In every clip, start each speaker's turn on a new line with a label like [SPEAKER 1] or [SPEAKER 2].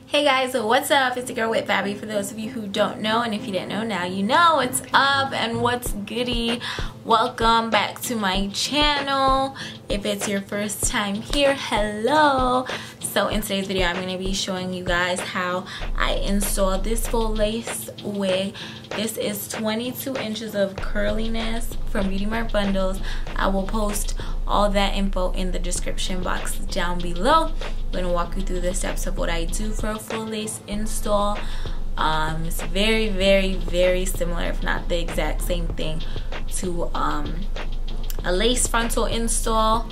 [SPEAKER 1] Hey guys, so what's up? It's the girl Whitfabby for those of you who don't know, and if you didn't know, now you know what's up and what's goody. Welcome back to my channel. If it's your first time here, hello. So in today's video, I'm going to be showing you guys how I installed this full lace wig. This is 22 inches of curliness from Beauty Mart Bundles. I will post all that info in the description box down below. I'm going to walk you through the steps of what I do for a full lace install. It's very, very, very similar, if not the exact same thing, to a lace frontal install.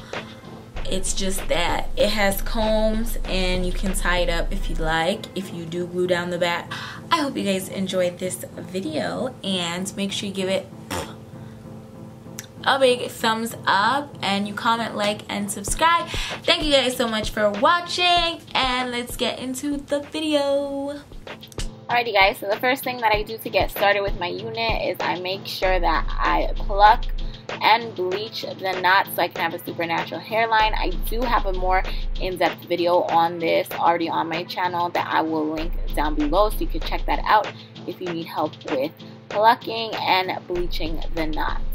[SPEAKER 1] It's just that it has combs and you can tie it up if you'd like, if you do glue down the back. I hope you guys enjoyed this video, and make sure you give it a big thumbs up and you comment, like, and subscribe. Thank you guys so much for watching, and let's get into the video. Alrighty guys, so the first thing that I do to get started with my unit is I make sure that I pluck and bleach the knots so I can have a supernatural hairline. I do have a more in-depth video on this already on my channel that I will link down below, so you can check that out if you need help with plucking and bleaching the knots.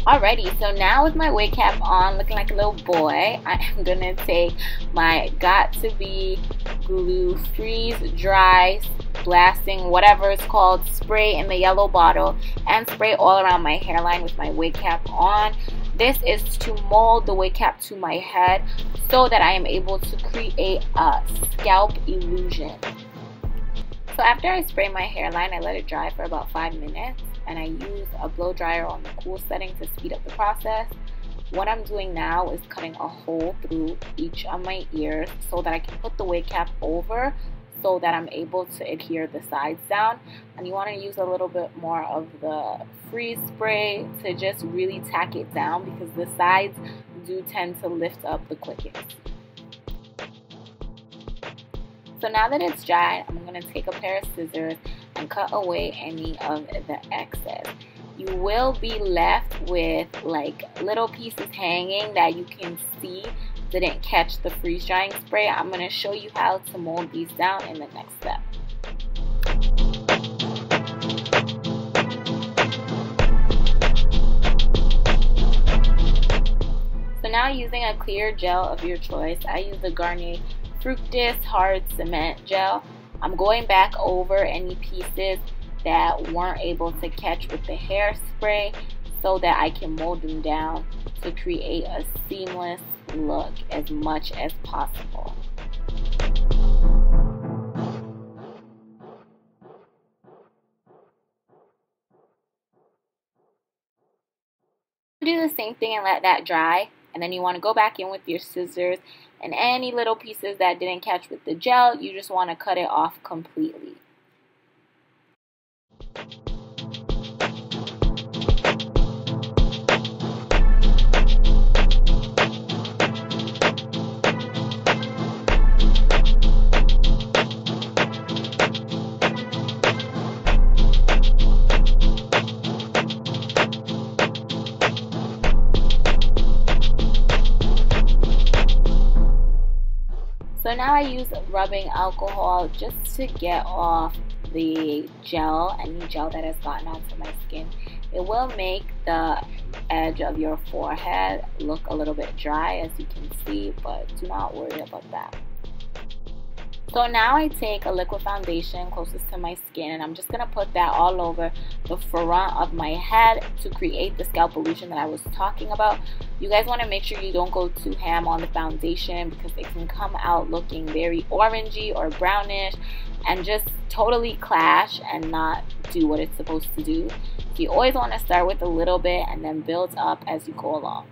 [SPEAKER 1] Alrighty, so now with my wig cap on, looking like a little boy, I am going to take my Got To Be Glue Freeze Dry Blasting, whatever it's called, spray in the yellow bottle and spray all around my hairline with my wig cap on. This is to mold the wig cap to my head so that I am able to create a scalp illusion. So after I spray my hairline, I let it dry for about 5 minutes. And I use a blow dryer on the cool setting to speed up the process. What I'm doing now is cutting a hole through each of my ears so that I can put the wig cap over so that I'm able to adhere the sides down. And you want to use a little bit more of the freeze spray to just really tack it down, because the sides do tend to lift up the quickest. So now that it's dried, I'm going to take a pair of scissors and cut away any of the excess. You will be left with like little pieces hanging that you can see didn't catch the freeze drying spray. I'm going to show you how to mold these down in the next step. So now, using a clear gel of your choice, I use the Garnier Fructis Hard Cement Gel. I'm going back over any pieces that weren't able to catch with the hairspray so that I can mold them down to create a seamless look as much as possible. Do the same thing and let that dry, and then you want to go back in with your scissors, and any little pieces that didn't catch with the gel, you just want to cut it off completely. So now I use rubbing alcohol just to get off the gel, any gel that has gotten onto my skin. It will make the edge of your forehead look a little bit dry, as you can see, but do not worry about that. So now I take a liquid foundation closest to my skin, and I'm just going to put that all over the front of my head to create the scalp illusion that I was talking about. You guys want to make sure you don't go too ham on the foundation, because it can come out looking very orangey or brownish and just totally clash and not do what it's supposed to do. So you always want to start with a little bit and then build up as you go along.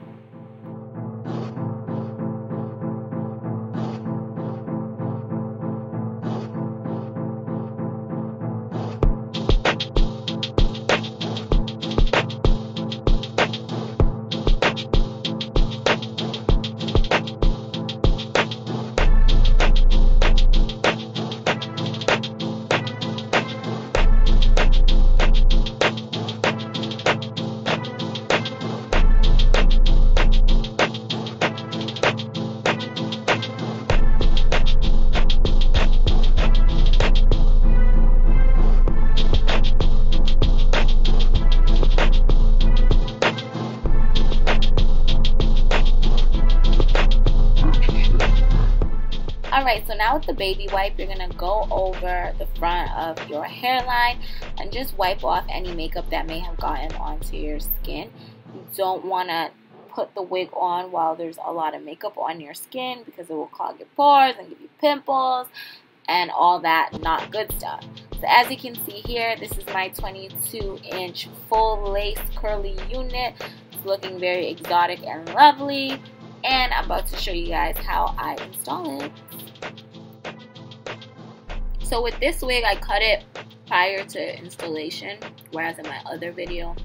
[SPEAKER 1] Alright, so now with the baby wipe, you're going to go over the front of your hairline and just wipe off any makeup that may have gotten onto your skin. You don't want to put the wig on while there's a lot of makeup on your skin because it will clog your pores and give you pimples and all that not good stuff. So as you can see here, this is my 22-inch full lace curly unit. It's looking very exotic and lovely, and I'm about to show you guys how I install it. So with this wig, I cut it prior to installation, whereas in my other video,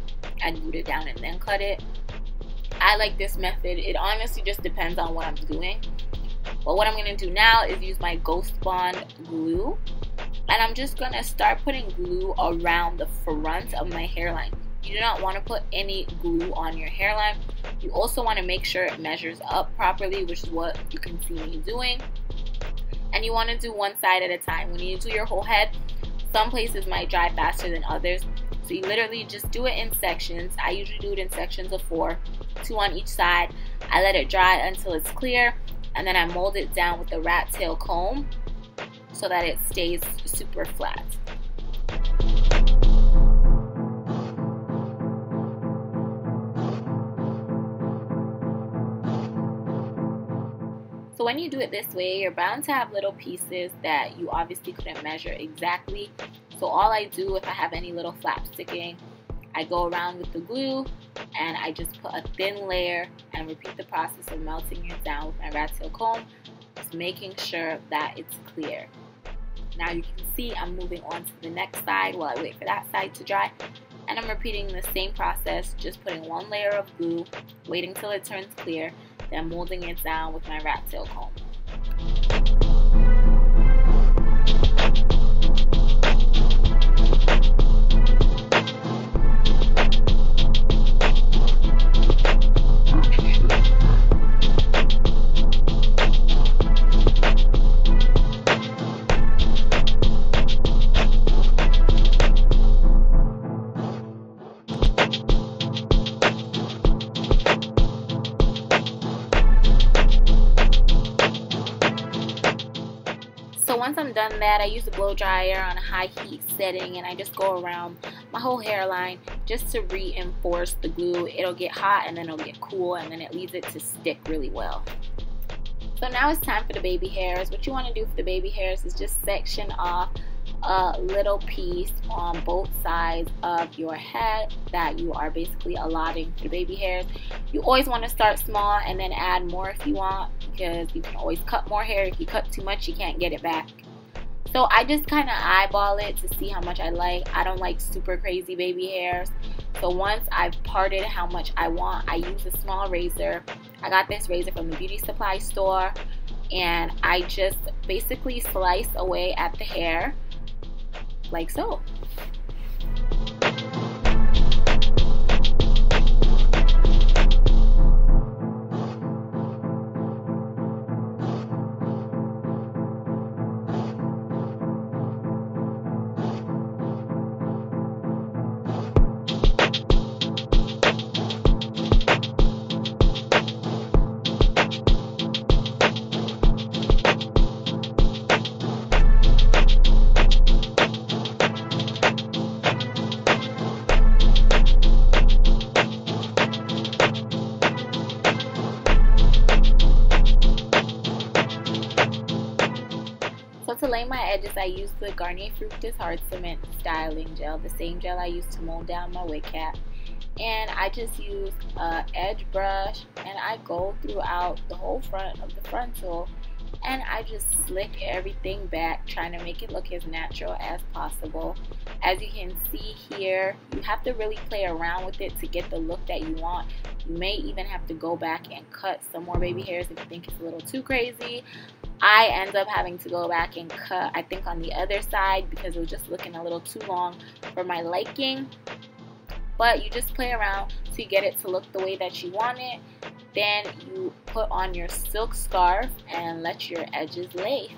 [SPEAKER 1] I glued it down and then cut it. I like this method. It honestly just depends on what I'm doing. But what I'm going to do now is use my Ghostbond glue. And I'm just going to start putting glue around the front of my hairline. You do not want to put any glue on your hairline. You also want to make sure it measures up properly, which is what you can see me doing. And you want to do one side at a time. When you do your whole head, some places might dry faster than others. So you literally just do it in sections. I usually do it in sections of 4, 2 on each side. I let it dry until it's clear, and then I mold it down with the rat tail comb so that it stays super flat. So when you do it this way, you're bound to have little pieces that you obviously couldn't measure exactly. So all I do, if I have any little flaps sticking, I go around with the glue and I just put a thin layer and repeat the process of melting it down with my rat tail comb, just making sure that it's clear. Now you can see I'm moving on to the next side while I wait for that side to dry. And I'm repeating the same process, just putting one layer of glue, waiting till it turns clear, then molding it down with my rat tail comb. So once I'm done that, I use a blow dryer on a high heat setting and I just go around my whole hairline just to reinforce the glue. It'll get hot and then it'll get cool and then it leaves it to stick really well. So now it's time for the baby hairs. What you want to do for the baby hairs is just section off a little piece on both sides of your head that you are basically allotting for the baby hairs. You always want to start small and then add more if you want, because you can always cut more hair. If you cut too much, you can't get it back. So I just kind of eyeball it to see how much I like. I don't like super crazy baby hairs. So once I've parted how much I want, I use a small razor. I got this razor from the beauty supply store, and I just basically slice away at the hair like so. To lay my edges, I use the Garnier Fructis Hard Cement Styling Gel, the same gel I use to mold down my wig cap. And I just use an edge brush and I go throughout the whole front of the frontal and I just slick everything back, trying to make it look as natural as possible. As you can see here, you have to really play around with it to get the look that you want. You may even have to go back and cut some more baby hairs if you think it's a little too crazy. I end up having to go back and cut, I think, on the other side because it was just looking a little too long for my liking. But you just play around to get it to look the way that you want it. Then you put on your silk scarf and let your edges lay.